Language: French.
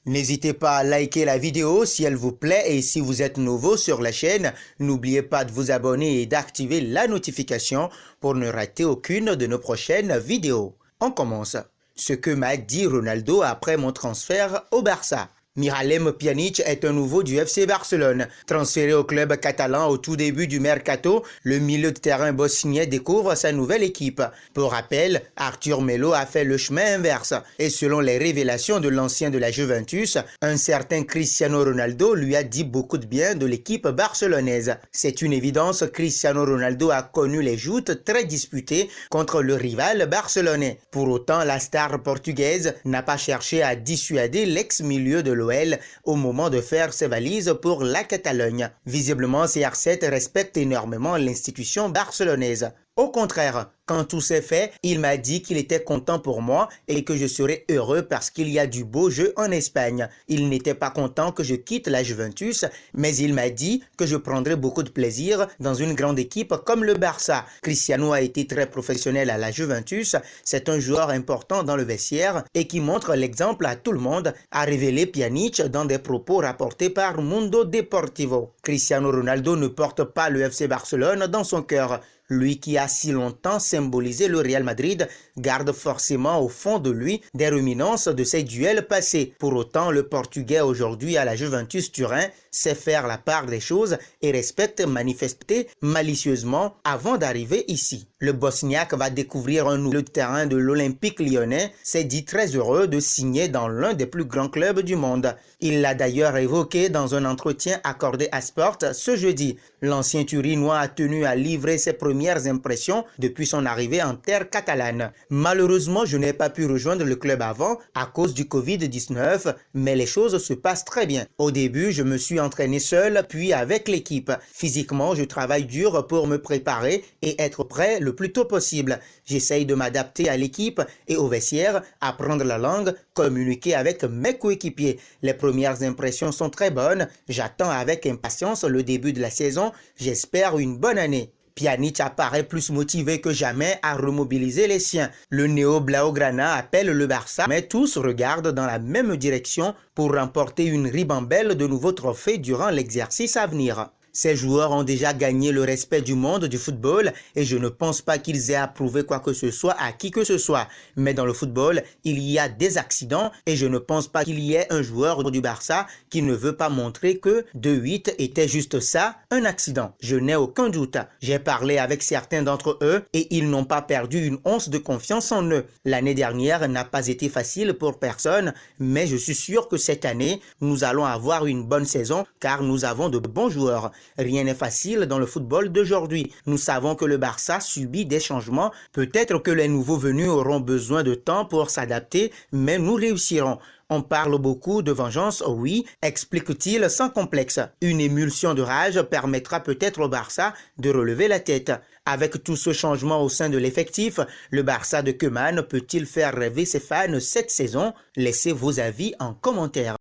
N'hésitez pas à liker la vidéo si elle vous plaît et si vous êtes nouveau sur la chaîne, n'oubliez pas de vous abonner et d'activer la notification pour ne rater aucune de nos prochaines vidéos. On commence. Ce que m'a dit Ronaldo après mon transfert au Barça. Miralem Pjanic est un nouveau du FC Barcelone. Transféré au club catalan au tout début du mercato, le milieu de terrain bosnien découvre sa nouvelle équipe. Pour rappel, Arthur Melo a fait le chemin inverse. Et selon les révélations de l'ancien de la Juventus, un certain Cristiano Ronaldo lui a dit beaucoup de bien de l'équipe barcelonaise. C'est une évidence, Cristiano Ronaldo a connu les joutes très disputées contre le rival barcelonais. Pour autant, la star portugaise n'a pas cherché à dissuader l'ex-milieu de l'OL au moment de faire ses valises pour la Catalogne. Visiblement, CR7 respecte énormément l'institution barcelonaise. Au contraire, quand tout s'est fait, il m'a dit qu'il était content pour moi et que je serais heureux parce qu'il y a du beau jeu en Espagne. Il n'était pas content que je quitte la Juventus, mais il m'a dit que je prendrais beaucoup de plaisir dans une grande équipe comme le Barça. Cristiano a été très professionnel à la Juventus, c'est un joueur important dans le vestiaire et qui montre l'exemple à tout le monde, a révélé Pjanic dans des propos rapportés par Mundo Deportivo. Cristiano Ronaldo ne porte pas le FC Barcelone dans son cœur. Lui qui a si longtemps symbolisé le Real Madrid garde forcément au fond de lui des réminiscences de ses duels passés. Pour autant, le Portugais aujourd'hui à la Juventus Turin sait faire la part des choses et respecte manifester malicieusement avant d'arriver ici. Le Bosniaque va découvrir un nouveau terrain de l'Olympique lyonnais, s'est dit très heureux de signer dans l'un des plus grands clubs du monde. Il l'a d'ailleurs évoqué dans un entretien accordé à Sport ce jeudi. L'ancien Turinois a tenu à livrer ses premières impressions depuis son arrivée en terre catalane. Malheureusement, je n'ai pas pu rejoindre le club avant à cause du Covid-19, mais les choses se passent très bien. Au début, je me suis entraîné seul, puis avec l'équipe. Physiquement, je travaille dur pour me préparer et être prêt le plus tôt possible. J'essaye de m'adapter à l'équipe et au vestiaire, apprendre la langue, communiquer avec mes coéquipiers. Les premières impressions sont très bonnes. J'attends avec impatience le début de la saison. J'espère une bonne année. Pjanic apparaît plus motivé que jamais à remobiliser les siens. Le néo-blaugrana appelle le Barça, mais tous regardent dans la même direction pour remporter une ribambelle de nouveaux trophées durant l'exercice à venir. Ces joueurs ont déjà gagné le respect du monde du football et je ne pense pas qu'ils aient à prouver quoi que ce soit à qui que ce soit. Mais dans le football, il y a des accidents et je ne pense pas qu'il y ait un joueur du Barça qui ne veut pas montrer que 2-8 était juste ça, un accident. Je n'ai aucun doute. J'ai parlé avec certains d'entre eux et ils n'ont pas perdu une once de confiance en eux. L'année dernière n'a pas été facile pour personne, mais je suis sûr que cette année, nous allons avoir une bonne saison car nous avons de bons joueurs. Rien n'est facile dans le football d'aujourd'hui. Nous savons que le Barça subit des changements. Peut-être que les nouveaux venus auront besoin de temps pour s'adapter, mais nous réussirons. On parle beaucoup de vengeance, oui, explique-t-il sans complexe. Une émulsion de rage permettra peut-être au Barça de relever la tête. Avec tout ce changement au sein de l'effectif, le Barça de Koeman peut-il faire rêver ses fans cette saison? Laissez vos avis en commentaire.